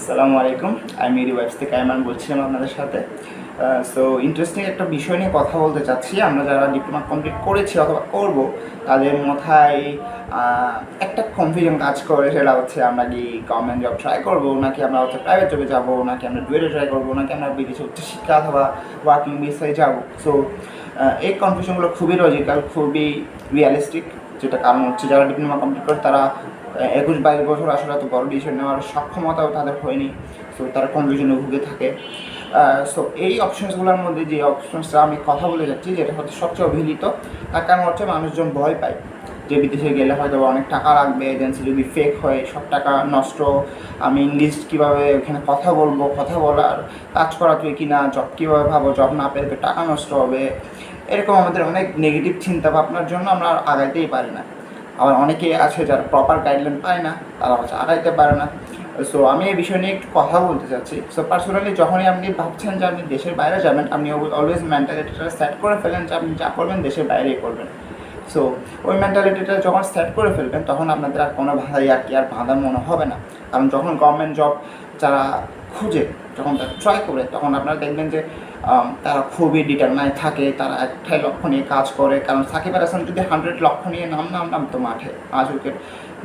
আসসালামু আলাইকুম। আমি রিভাইভস থেকে আইমান বলছিলাম আপনাদের সাথে। সো ইন্টারেস্টিং একটা বিষয় নিয়ে কথা বলতে চাচ্ছি। আমরা যারা ডিপ্লোমা কমপ্লিট করেছি অথবা করব, তাদের মাথায় একটা কনফিউশন কাজ করে, সেটা হচ্ছে আমরা কি গভর্নমেন্ট জব ট্রাই করবো, নাকি আমরা হচ্ছে প্রাইভেট জবে যাবো, নাকি আমরা ডুয়েটে ট্রাই করবো, নাকি আমরা বিদেশে উচ্চশিক্ষা অথবা ওয়ার্কিং ভিসায় যাবো। সো এই কনফিউশনগুলো খুবই লজিক্যাল, খুবই রিয়ালিস্টিক। যেটা কারণ হচ্ছে যারা ডিপ্লোমা কমপ্লিট করে তারা 21-22 বছর আসলে এত বড় ডিসিশন নেওয়ার সক্ষমতাও তাদের হয়নি। সো তারা কনফিউশনে ভুগে থাকে। সো এই অপশনসগুলোর মধ্যে যে অপশনসটা আমি কথা বলে যাচ্ছি, যেটা হচ্ছে সবচেয়ে অবহেলিত, তার কারণ হচ্ছে মানুষজন ভয় পায় যে বিদেশে গেলে হয়তো অনেক টাকা লাগবে, এজেন্সি যদি ফেক হয় সব টাকা নষ্ট, আমি ইংলিশ কীভাবে ওখানে কথা বলবো, কথা বলার কাজ করা তুই কিনা, জব কীভাবে ভাবো, জব না পেলে টাকা নষ্ট হবে। এরকম আমাদের অনেক নেগেটিভ চিন্তা ভাবনার জন্য আমরা আগাইতেই পারি না। আবার অনেকে আছে যারা প্রপার গাইডলাইন পায় না, তারা হচ্ছে আগাইতে পারে না। সো আমি এই বিষয় নিয়ে একটু কথা বলতে চাচ্ছি। সো পার্সোনালি যখনই আপনি ভাবছেন যে আপনি দেশের বাইরে যাবেন, আপনি অলওয়েজ মেন্টালিটিটা সেট করে ফেলেন যে আপনি যা করবেন দেশের বাইরেই করবেন। সো ওই মেন্টালিটিটা যখন সেট করে ফেলবেন, তখন আপনাদের আর কোনো বাধাই আর বাধা মনে হবে না। কারণ যখন গভর্নমেন্ট জব যারা খুঁজে, যখন তারা ট্রাই করে, তখন আপনারা দেখবেন যে তারা খুবই ডিটারমাইন থাকে, তারা একটাই লক্ষ্য নিয়ে কাজ করে। কারণ সাকিব আল হাসান যদি 100 লক্ষ্য নিয়ে নামতো মাঠে 5 উইকেট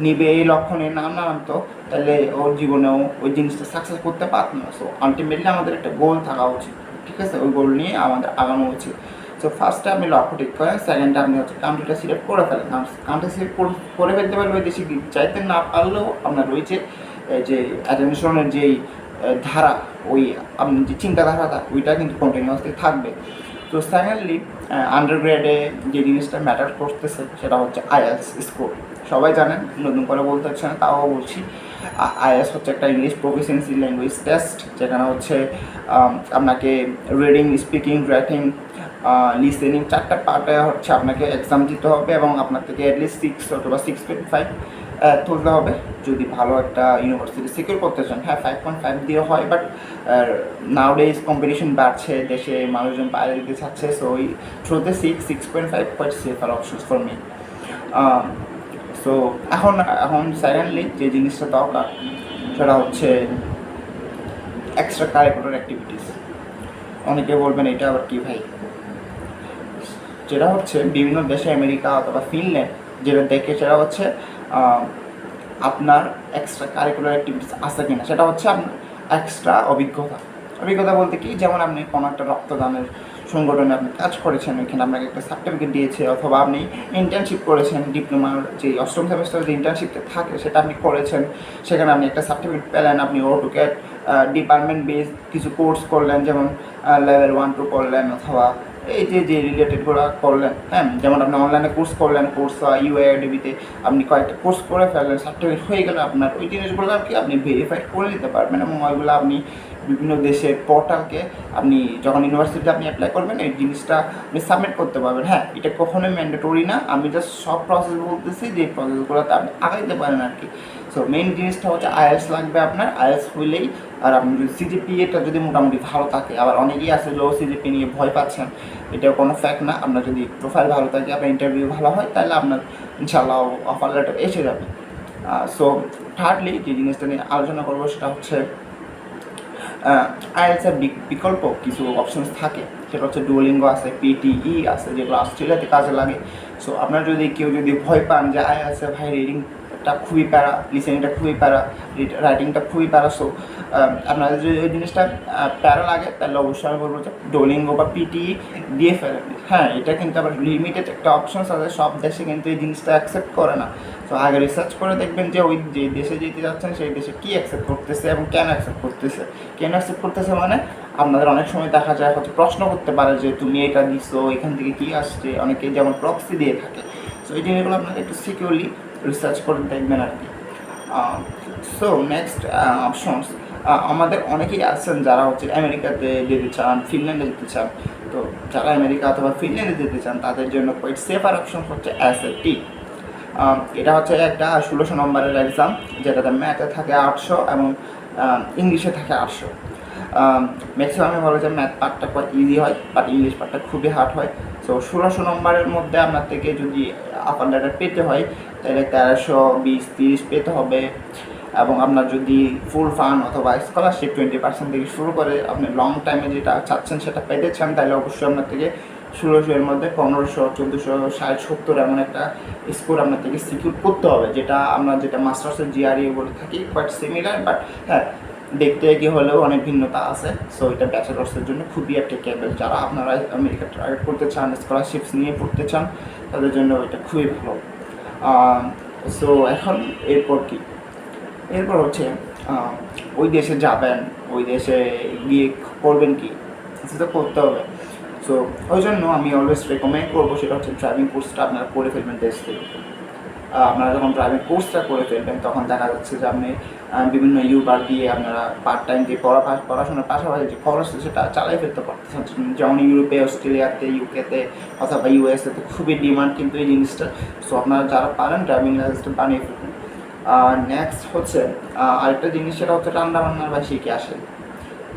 নিবে, এই লক্ষ্য নিয়ে নামতো, তাহলে ওর জীবনেও ওই জিনিসটা সাকসেস করতে পারত না। সো আলটিমেটলি আমাদের একটা গোল থাকা উচিত, ঠিক আছে? ওই গোল নিয়ে আমাদের আগানো উচিত। সো ফার্স্টে আপনি লক্ষ্য ঠিক করেন, সেকেন্ডে আপনি হচ্ছে কান্ট্রিটা সিলেক্ট করে ফেলেন। কান্ট্রি সিলেক্ট করে ফেলতে পারলে ওই দেশে চাইতে না পারলেও আপনার রয়েছে যে অ্যাটেনশনের যেই ধারা, ওই আপনি যে চিন্তাধারাটা, ওইটা কিন্তু কন্টিনিউয়াসলি থাকবে। তো সেকেন্ডলি আন্ডারগ্রেডে যে জিনিসটা ম্যাটার করতেছে সেটা হচ্ছে আইএলস স্কোর। সবাই জানেন, নতুন করে বলতে হচ্ছে না, তাও বলছি। আইএলস হচ্ছে একটা ইংলিশ প্রফিসিয়েন্সি ল্যাঙ্গুয়েজ টেস্ট, যেখানে হচ্ছে আপনাকে রিডিং, স্পিকিং, রাইটিং, লিসেনিং 4টা পার্টে হচ্ছে আপনাকে এক্সাম দিতে হবে, এবং আপনার থেকে অ্যাটলিস্ট 6 অথবা 6.5 তুলতে হবে যদি ভালো একটা ইউনিভার্সিটি সিকিউর করতে চান। হ্যাঁ, 5.5 দিয়ে হয়, বাট নাওডেজ কম্পিটিশন বাড়ছে, দেশে মানুষজন বাইরে দিতে চাচ্ছে। সো ওই থ্রুতে 6.5 quite safer options for me. So এখন সেকেন্ডলি যে জিনিসটা দরকার সেটা হচ্ছে এক্সট্রা কারিকুলার অ্যাক্টিভিটিস। অনেকে বলবেন এটা আবার কী ভাই? যেটা হচ্ছে বিভিন্ন দেশে, আমেরিকা অথবা ফিনল্যান্ড, যেটা দেখে সেটা হচ্ছে আপনার এক্সট্রা কারিকুলার অ্যাক্টিভিটিস আছে কিনা, সেটা হচ্ছে আপনার এক্সট্রা অভিজ্ঞতা বলতে কি, যেমন আপনি কোনো একটা রক্তদানের সংগঠনে আপনি কাজ করেছেন, ওইখানে আপনাকে একটা সার্টিফিকেট দিয়েছে, অথবা আপনি ইন্টার্নশিপ করেছেন, ডিপ্লোমার যে 8ম সেমেস্টার যে ইন্টার্নশিপটা থাকে সেটা আপনি করেছেন, সেখানে আপনি একটা সার্টিফিকেট পেলেন। আপনি অটোক্যাড ডিপার্টমেন্ট বেসড কিছু কোর্স করলেন, যেমন লেভেল 1-2 করলেন, অথবা এই যে রিলেটেডগুলো করলেন। হ্যাঁ, যেমন আপনি অনলাইনে কোর্স করলেন, কোর্স ইউআইডিবিতে আপনি কয়েকটা কোর্স করে ফেললেন, সার্টিফিকেট হয়ে গেলে আপনার ওই জিনিসগুলো আর কি আপনি ভেরিফাই করে নিতে পারবেন, এবং ওইগুলো আপনি বিভিন্ন দেশের পোর্টালকে আপনি যখন ইউনিভার্সিটিতে আপনি অ্যাপ্লাই করবেন, এই জিনিসটা আপনি সাবমিট করতে পারবেন। হ্যাঁ, এটা কখনোই ম্যান্ডেটরি না, আমি জাস্ট সব প্রসেস বলতেছি যে প্রসেসগুলোতে আপনি আগাইতে পারেন আর কি। সো মেইন জিনিসটা হচ্ছে আইএলস লাগবে আপনার। আইএলস হইলেই, আর আপনি যদি সিজিপিএটা যদি মোটামুটি ভালো থাকে, আবার অনেকেই আছে লো সিজিপি নিয়ে ভয় পাচ্ছেন, এটাও কোনো ফ্যাক্ট না। আপনার যদি প্রোফাইল ভালো থাকে, আপনার ইন্টারভিউ ভালো হয়, তাহলে আপনার ইনশাআল্লাহ অফার লেটার এসে যাবে। সো থার্ডলি যে জিনিসটা নিয়ে আলোচনা করবো সেটা হচ্ছে আইএলসের বিকল্প কিছু অপশনস থাকে, সেটা হচ্ছে ডুওলিঙ্গো আছে, পিটিই আছে, যেগুলো অস্ট্রেলিয়াতে কাজে লাগে। সো আপনার যদি কেউ ভয় পান যে আইএলসে ভাই রিডিংটা খুবই প্যারা, লিসেনিংটা খুবই প্যারা, রাইটিংটা খুবই প্যারা, সো আপনাদের যদি ওই জিনিসটা প্যারা লাগে, তাহলে অবশ্যই আমি বলবো যে ডুওলিঙ্গো বা পিটিই দিয়ে ফেলেন। হ্যাঁ, এটা কিন্তু আবার লিমিটেড একটা অপশনস আছে, সব দেশে কিন্তু এই জিনিসটা অ্যাকসেপ্ট করে না। তো আগে রিসার্চ করে দেখবেন যে ওই যে দেশে যেতে যাচ্ছেন সেই দেশে কী অ্যাকসেপ্ট করতেছে এবং কেন অ্যাকসেপ্ট করতেছে। মানে আপনাদের অনেক সময় দেখা যায় হয়তো প্রশ্ন করতে পারে যে তুমি এটা দিছো, এখান থেকে কী আসছে, অনেকে যেমন প্রক্সি দিয়ে থাকে। সো এই জিনিসগুলো আপনাকে একটু সিকিউরলি রিসার্চ করে দেখবেন আর কি। সো নেক্সট অপশনস, আমাদের অনেকেই আছেন যারা হচ্ছে আমেরিকাতে যেতে চান, ফিনল্যান্ডে যেতে চান। তো যারা আমেরিকা অথবা ফিনল্যান্ডে যেতে চান তাদের জন্য কোয়াইট সেফার অপশন হচ্ছে SAT। এটা হচ্ছে একটা 1600 নম্বরের এক্সাম, যেটাতে ম্যাথে থাকে 800 এবং ইংলিশে থাকে 800। ম্যাক্সিমামে বলে যে ম্যাথ পার্টটা খুব ইজি হয়, বাট ইংলিশ পার্টটা খুবই হার্ড হয়। সো 1600 নম্বরের মধ্যে আপনার থেকে যদি আপার লেটার পেতে হয়, তাহলে 1320-30 পেতে হবে। এবং আপনার যদি ফুল ফান্ড অথবা স্কলারশিপ 20% থেকে শুরু করে আপনি লং টাইমে যেটা চাচ্ছেন সেটা পেতে চান, তাহলে অবশ্যই আপনার থেকে 1600 এর মধ্যে 1500, 1460, 70 এমন একটা স্কোর আপনার থেকে সিকিউর করতে হবে, যেটা আমরা যেটা মাস্টার্সের জিআরই বলে থাকি, কোয়াইট সিমিলার, বাট হ্যাঁ দেখতে এগিয়ে হলেও অনেক ভিন্নতা আছে। সো এটা ব্যাচেলার্সের জন্য খুবই অ্যাপ্লিকেবল। যারা আপনারা আমেরিকা টার্গেট করতে চান, স্কলারশিপস নিয়ে পড়তে চান, তাদের জন্য এটা খুবই ভালো। সো এখন এরপর কি, এরপর হচ্ছে ওই দেশে যাবেন, ওই দেশে গিয়ে করবেন কি, সেটা করতে হবে। সো ওই জন্য আমি অলওয়েজ রেকমেন্ড করবো, সেটা হচ্ছে ড্রাইভিং কোর্সটা আপনারা করে ফেলবেন দেশ থেকে। আপনারা যখন ড্রাইভিং কোর্সটা করে ফেলবেন তখন দেখা যাচ্ছে যে আপনি বিভিন্ন ইউবার দিয়ে আপনারা পার্ট টাইম যে পড়াশোনার পাশাপাশি যে খরচ সেটা চালাই ফেলতে পারতেছেন। যেমন ইউরোপে, অস্ট্রেলিয়াতে, ইউকেতে অথবা ইউএসএতে খুবই ডিমান্ড কিন্তু এই জিনিসটা। সো আপনারা যারা পারেন ড্রাইভিং লাইসেন্সটা বানিয়ে ফেলবেন। নেক্সট হচ্ছে আরেকটা জিনিস, সেটা হচ্ছে রান্নাবান্নার বা শিখে আসেন।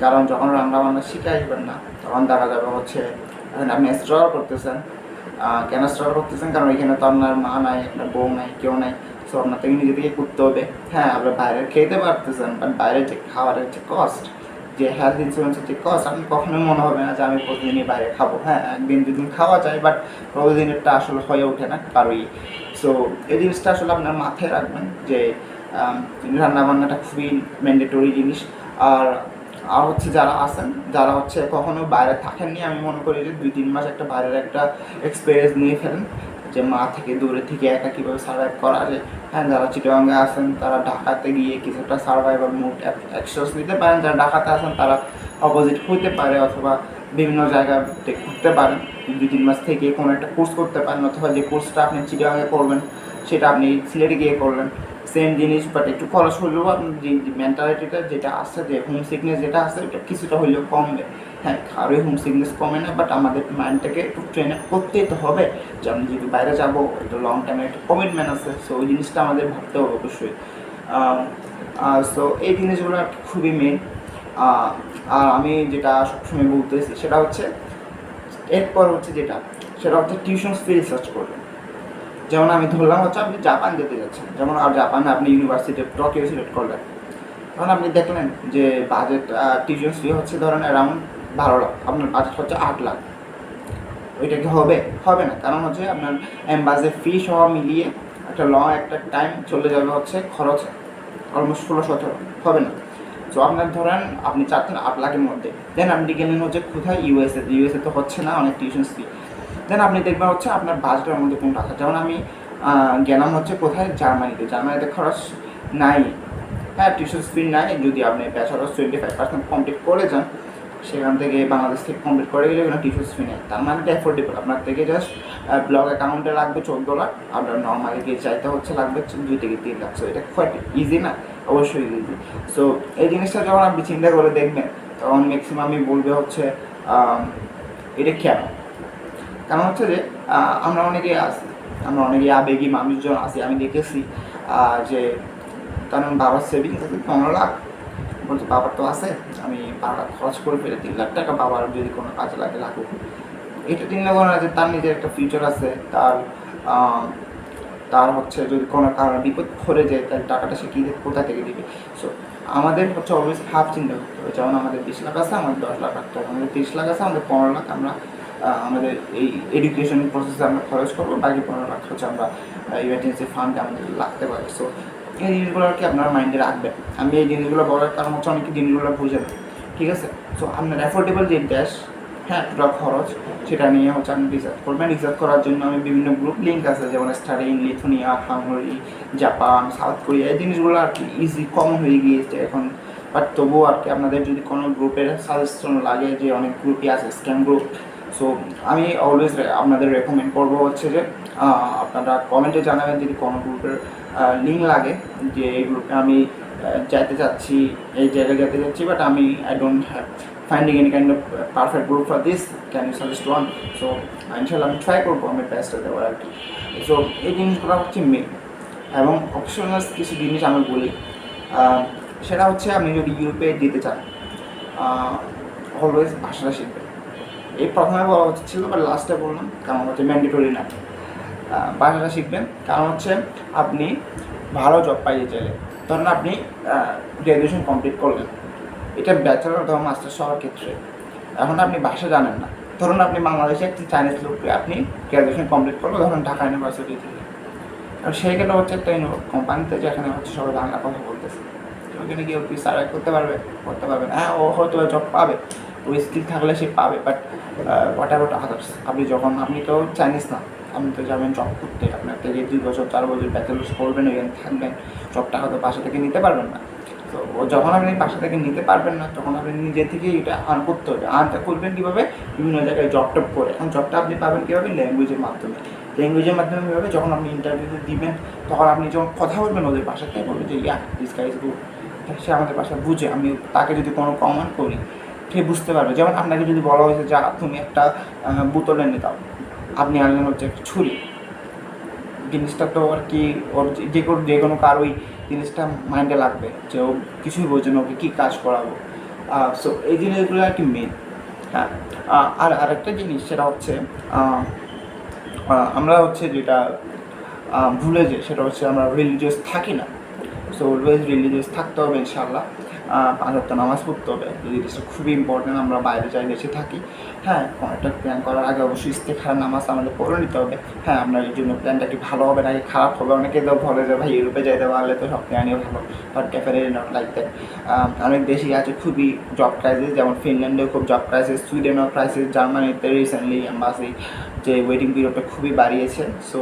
কারণ যখন রান্নাবান্না শিখে আসবেন না, তখন দেখা যাবে হচ্ছে আপনি স্ট্রাগল করতেছেন। কেন স্ট্রাগল করতেছেন? কারণ এখানে তো আপনার মা নাই, আপনার বউ নাই, কেউ নাই। সো আপনার থেকে নিজে থেকে করতে হবে। হ্যাঁ, আপনার বাইরে খেতে পারতেছেন, বাট বাইরের যে খাবারের যে কস্ট, যে হেলথ ইন্স্যুরেন্সের যে কস্ট, আপনি কখনোই মনে হবে না যে আমি প্রতিদিনই বাইরে খাবো। হ্যাঁ, একদিন দুদিন খাওয়া যায়, বাট প্রতিদিনেরটা আসলে হয়ে ওঠে না কারোই। সো এই জিনিসটা আসলে আপনার মাথায় রাখবেন যে রান্নাবান্নাটা খুবই ম্যান্ডেটরি জিনিস। আর আর হচ্ছে যারা আছেন, যারা হচ্ছে কখনো বাইরে থাকেননি, আমি মনে করি যে 2-3 মাস একটা বাইরের একটা এক্সপিরিয়েন্স নিয়ে ফেলেন, যে মা থেকে দূরে থেকে একা কীভাবে সার্ভাইভ করা যায়। হ্যাঁ, যারা চিটাগাঙ্গে আছেন তারা ঢাকাতে গিয়ে কিছুটা সার্ভাইভাল মুড অ্যাকশনস নিতে পারেন। যারা ঢাকাতে আছেন তারা অপোজিট হইতে পারে, অথবা বিভিন্ন জায়গাতে ঘুরতে পারেন। 2-3 মাস থেকে কোনো একটা কোর্স করতে পারেন, অথবা যে কোর্সটা আপনি চিটাগাঙ্গে করবেন সেটা আপনি সিলেটে গিয়ে করলেন। সেম জিনিস, বাট একটু খরচ হলেও আপনার যে মেন্টালিটিটা যেটা আসছে, যে হোম সিকনেস যেটা আসছে, ওটা কিছুটা হলেও কমবে। হ্যাঁ, কারোই হোম সিকনেস কমে না, বাট আমাদের মাইন্ডটাকে একটু ট্রেন আপ করতেই তো হবে যে আমি যদি বাইরে যাবো, একটা লং টাইমের একটা কমিটমেন্ট আছে। সো ওই জিনিসটা আমাদের ভাবতে হবে অবশ্যই। সো এই জিনিসগুলো আর কি খুবই মেন। আর আমি যেটা সবসময় বলতেছি সেটা হচ্ছে, এরপর হচ্ছে যেটা, সেটা হচ্ছে টিউশন ফি রিসার্চ করবেন। যেমন আমি ধরলাম হচ্ছে আপনি জাপান যেতে যাচ্ছেন, যেমন আর জাপানে আপনি ইউনিভার্সিটি টোকিও সিলেক্ট করলেন, তখন আপনি দেখলেন যে বাজেট টিউশন ফি হচ্ছে ধরেন অ্যারাউন্ড 12 লাখ, আপনার বাজেট হচ্ছে 8 লাখ। ওইটা কি হবে? হবে না। কারণ হচ্ছে আপনার এম্বাসির ফি সহ মিলিয়ে একটা টাইম চলে যাবে হচ্ছে খরচ অলমোস্ট 16-17, হবে না। সো আপনার ধরেন আপনি চাচ্ছেন 8 লাখের মধ্যে, দেন আপনি গেলেন হচ্ছে কোথায়, ইউএসএ তো হচ্ছে না অনেক টিউশন ফি। দেন আপনি দেখবেন হচ্ছে আপনার বাজেটের মধ্যে কোনটা আছে। যেমন আমি গেলাম হচ্ছে কোথায়, জার্মানিতে খরচ নাই। হ্যাঁ, টিউশন ফি নাই, যদি আপনি ব্যাচেলার্স 25% কমপ্লিট করে যান, সেখান থেকে বাংলাদেশ থেকে কমপ্লিট করে গেলে কোনো টিউশন ফি নেই। তার মানে এটা অ্যাফোর্ডেবল। আপনার থেকে জাস্ট ব্লগ অ্যাকাউন্টে লাগবে 14 লাখ, আপনার নর্মালি গিয়ে চাইতে হচ্ছে লাগবে 2 থেকে 3 লাখ। সো এটা খুব ইজি না? অবশ্যই ইজি। সো এই জিনিসটা যখন আপনি চিন্তা করে দেখবেন, তখন ম্যাক্সিমাম আমি বলবে হচ্ছে এটা কেন। কারণ হচ্ছে যে আমরা অনেকে আবেগী মানুষজন আছি। আমি দেখেছি যে কারণ বাবার সেভিংস আছে 15 লাখ, বলছে বাবার তো আছে, আমি 12 লাখ খরচ করে ফেলে 3 লাখ টাকা বাবার যদি কোনো কাজে লাগে লাগুক। এটা চিন্তা করা যে তার নিজের একটা ফিউচার আছে, তার হচ্ছে যদি কোনো কারণে বিপদ ঘটে যায়, তার টাকাটা সে কোথা থেকে দিবে। সো আমাদের হচ্ছে অলওয়েজ হাফ চিন্তা করতে হবে। যেমন আমাদের 20 লাখ আছে, আমাদের 10 লাখ রাখতে হবে। আমাদের 30 লাখ আছে, আমাদের 15 লাখ আমরা আমাদের এই এডুকেশন প্রসেসে আমরা খরচ করবো, বাকি 15 লাখ হচ্ছে আমরা ইমার্জেন্সি ফান্ডে আমাদের লাগতে পারে। সো এই জিনিসগুলো আর কি আপনারা মাইন্ডে রাখবেন। আমি এই জিনিসগুলো বলার কারণ হচ্ছে অনেকে জিনিসগুলো বুঝে না, ঠিক আছে? সো আপনার অ্যাফোর্ডেবল যে দেশ, হ্যাঁ, টোটাল খরচ, সেটা নিয়ে হচ্ছে আপনি রিসার্চ করবেন। রিসার্চ করার জন্য আমি বিভিন্ন গ্রুপ লিঙ্ক আছে, যেমন study in Lithuania, Hungary, Japan, south Korea, এই জিনিসগুলো আর কি ইজি কমন হয়ে গিয়েছে এখন। বাট তবুও আর কি আপনাদের যদি কোনো গ্রুপের সাজেশন লাগে, যে অনেক গ্রুপই আছে স্ক্যাম গ্রুপ, সো আমি অলওয়েজ আপনাদের রেকমেন্ড করবো হচ্ছে যে আপনারা কমেন্টে জানাবেন যদি কোনো গ্রুপের লিঙ্ক লাগে, যে এই গ্রুপে আমি যাইতে চাচ্ছি, এই জায়গায় যেতে চাচ্ছি, but I don't have finding any kind of perfect group for this, can you suggest one? So ইনশাল্লাহ আমি ট্রাই করবো আমি বেস্টটা দেওয়ার আর কি। সো এই জিনিসগুলো হচ্ছে মেন। এবং অপশনাল কিছু জিনিস আমি বলি, সেটা হচ্ছে আপনি যদি ইউরোপে যেতে চান, অলওয়েজ ভাষাটা শিখবেন। এই প্রথমে বলা উচিত ছিল, বাট লাস্টে বললাম, কারণ হচ্ছে ম্যান্ডেটরি না। ভাষাটা শিখবেন, কারণ হচ্ছে আপনি ভালো জব পাইতে চাইলে ধরুন আপনি গ্র্যাজুয়েশন কমপ্লিট করলেন, এটা ব্যাচেলর অথবা মাস্টার্স হওয়ার ক্ষেত্রে এখন আপনি ভাষা জানেন না। ধরুন আপনি বাংলাদেশে একটি চাইনিজ লোককে আপনি গ্র্যাজুয়েশন কমপ্লিট করলো ধরুন ঢাকা ইউনিভার্সিটি থেকে, আর সেইখানে হচ্ছে একটা কোম্পানিতে যেখানে হচ্ছে সবাই বাংলা কথা বলতেছে, ওইখানে গিয়ে কি সার্ভাইভ করতে পারবে? করতে পারবে না। হ্যাঁ, ও হয়তো জব পাবে, ওই স্কিল থাকলে সে পাবে, বাট হোয়াট অ্যাবাউট আদার্স? আপনি তো চাইনিজ না, আপনি তো যাবেন জব করতে, আপনার থেকে 2 বছর 4 বছর ব্যাচেলার্স করবেন, ওইখানে থাকবেন, জবটা হয়তো বাসা থেকে নিতে পারবেন না। তো যখন আপনি বাসা থেকে নিতে পারবেন না, তখন আপনি নিজে থেকেই এটা আর্ন করতে হবে। আর্নটা করবেন কীভাবে? বিভিন্ন জায়গায় জব টপ করে। এখন জবটা আপনি পাবেন কীভাবে? ল্যাঙ্গুয়েজের মাধ্যমে। ল্যাঙ্গুয়েজের মাধ্যমে কীভাবে? যখন আপনি ইন্টারভিউতে দিবেন, তখন আপনি যখন কথা বলবেন ওদের বাসাতে, বলবেন যে দিস গাই ইজ গুড, সে আমাদের ভাষা বুঝে। আমি তাকে যদি কোনো কমেন্ট করি, সে বুঝতে পারবে। যেমন আপনাকে যদি বলা হয়েছে যা তুমি একটা বোতল এনে দাও, আপনি আনলেন হচ্ছে একটা ছুরি, জিনিসটা তো আর কি ওর যে কোনো কারোই জিনিসটা মাইন্ডে লাগবে যে ও কিছুই বোঝে না, ওকে কী কাজ করাবো। সো এই জিনিসগুলো আর কি মেন। হ্যাঁ, আর আরেকটা জিনিস সেটা হচ্ছে আমরা হচ্ছে যেটা ভুলে যাই, সেটা হচ্ছে আমরা রিলিজিয়াস থাকি না। সো অলওয়েজ রিলিজিয়াস থাকতে হবে ইনশাআল্লাহ। 5 ওয়াক্ত নামাজ পড়তে হবে, এই জিনিসটা খুবই ইম্পর্টেন্ট। আমরা বাইরে যাই, দেশে থাকি, হ্যাঁ, কোনো একটা প্ল্যান করার আগে অবশ্যই ইস্তেখার নামাজ আমাদের পড়ে নিতে হবে। হ্যাঁ, আপনার এই জন্য প্ল্যানটা কি ভালো হবে নাকি খারাপ হবে? অনেকে তো বলে যে ভাই ইউরোপে যাইতে পারলে তো সব প্ল্যানই ভালো, but definitely not like that. অনেক দেশই আছে খুবই জব ক্রাইসিস, যেমন ফিনল্যান্ডেও খুব জব ক্রাইসিস, সুইডেনও ক্রাইসিস, জার্মানিতে রিসেন্টলি এম্বাসি যে ওয়েটিং পিরিয়ডটা খুবই বাড়িয়েছে। সো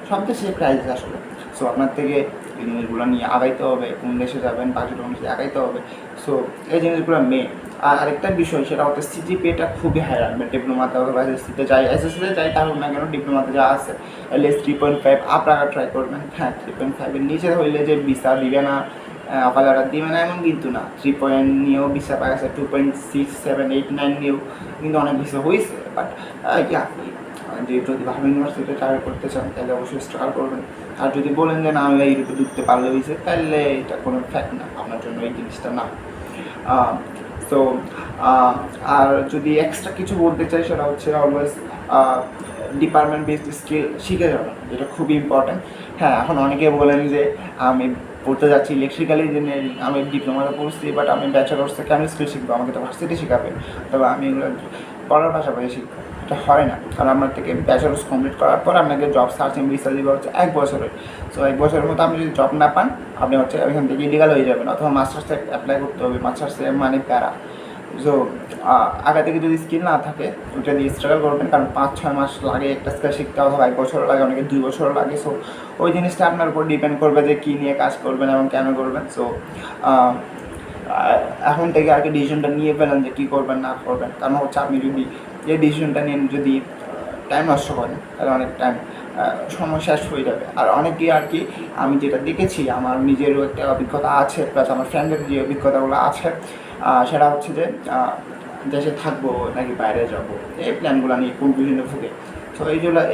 সব দেশে ক্রাইসিস আসলে। সো আপনার থেকে এই জিনিসগুলো নিয়ে আগাইতে হবে, কোন দেশে যাবেন বাজেট অনুযায়ী আগাইতে হবে। সো এই জিনিসগুলো মেন। আর আরেকটা বিষয় সেটা হচ্ছে সিজিপিএটা খুবই হাই রাখবেন ডিপ্লোমাতে অথবা এসএসসিতে যাই, এসএসসিতে যাই তাহলে না কেন ডিপ্লোমাতে যা আছে এটলিস্ট 3.5 আপ রাখার ট্রাই করবেন। হ্যাঁ, 3.5-এর নিচে হইলে যে ভিসা দিবে না, অফার লেটার দিবে না এমন কিন্তু না। 3 পয়েন্ট নিয়েও ভিসা পাওয়া গেছে, 2.6, 7, 8, 9 নিয়েও কিন্তু অনেক ভিসা হয়েছে। বাট যে যদি ভালো ইউনিভার্সিটিতে ট্রাই করতে চান তাহলে অবশ্যই স্ট্রাগল করবেন। আর যদি বলেন যে না আমি ইউরোপে ঢুকতে পারলে হয়েছে, তাহলে এটা কোনো ফ্যাক্ট না, আপনার জন্য এই জিনিসটা না। সো আর যদি এক্সট্রা কিছু বলতে চাই সেটা হচ্ছে অলওয়েজ ডিপার্টমেন্ট বেসড স্কিল শিখে যাবেন, এটা খুবই ইম্পর্ট্যান্ট। হ্যাঁ, এখন অনেকে বলেন যে আমি পড়তে যাচ্ছি ইলেকট্রিক্যাল ইঞ্জিনিয়ারিং, আমি ডিপ্লোমাতে পড়ছি, বাট আমি ব্যাচেলার্সে কেন স্কিল শিখবো? আমাকে তো ভার্সিটি শেখাবে, তবে আমি এগুলো পড়ার পাশাপাশি শিখবো। এটা হয় না, কারণ আপনার থেকে ব্যাচেলার্স কমপ্লিট করার পর আপনাকে জব সার্চিং ভিসা দিবে হচ্ছে 1 বছরের। সো 1 বছরের মতো আপনি যদি জব না পান, আপনি হচ্ছে ওইখান থেকে ইলিগাল হয়ে যাবেন, অথবা মাস্টার্সে অ্যাপ্লাই করতে হবে। মাস্টার্সে মানে প্যারা। সো আগে থেকে যদি স্কিল না থাকে ওইটা দিয়ে স্ট্রাগল করবেন, কারণ 5-6 মাস লাগে একটা স্কিল শিখতে, অথবা 1 বছরও লাগে, অনেকে 2 বছরও লাগে। সো ওই জিনিসটা আপনার উপর ডিপেন্ড করবে যে কী নিয়ে কাজ করবেন এবং কেন করবেন। সো এখন থেকে আর কি ডিসিশনটা নিয়ে ফেলেন যে কী করবেন না করবেন, কারণ হচ্ছে আপনি যদি এই ডিসিশনটা নিয়ে যদি টাইম নষ্ট করেন তাহলে অনেক টাইম সময় শেষ হয়ে যাবে। আর অনেকেই আর কি আমি যেটা দেখেছি, আমার নিজেরও একটা অভিজ্ঞতা আছে, প্লাস আমার ফ্রেন্ডের যে অভিজ্ঞতাগুলো আছে, সেটা হচ্ছে যে দেশে থাকবো নাকি বাইরে যাব, এই প্ল্যানগুলো নিয়ে কনফিউশনে ভুগে। সো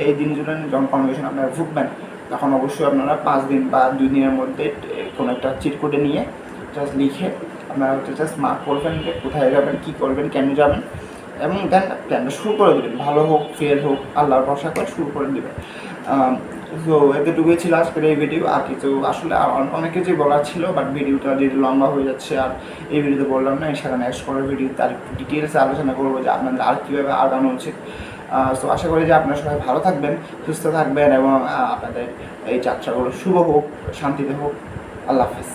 এই জিনিসগুলো নিয়ে যখন কনফিউশন আপনারা ভুগবেন, তখন অবশ্যই আপনারা 5 দিন বা 2 দিনের মধ্যে কোনো একটা চিট কোডে নিয়ে জাস্ট লিখে আপনারা হচ্ছে জাস্ট মার্ক করবেন যে কোথায় যাবেন, কী করবেন, কেন যাবেন, এবং দেন প্ল্যানটা শুরু করে দেবেন। ভালো হোক ফেল হোক আল্লাহর ভরসা করে শুরু করে দেবেন। সো এতটুকুই ছিল আজকের এই ভিডিও। আর কিছু আসলে অনেক কিছুই বলার ছিল, বাট ভিডিওটা যেহেতু লম্বা হয়ে যাচ্ছে আর এই ভিডিওতে বললাম না, সেখানে নেক্সট পরের ভিডিওতে আর একটু ডিটেলসে আলোচনা করবো যে আপনাদের আর কীভাবে আগানো উচিত। সো আশা করি যে আপনারা সবাই ভালো থাকবেন, সুস্থ থাকবেন, এবং আপনাদের এই যাত্রাগুলো শুভ হোক, শান্তিতে হোক। আল্লাহ হাফেজ।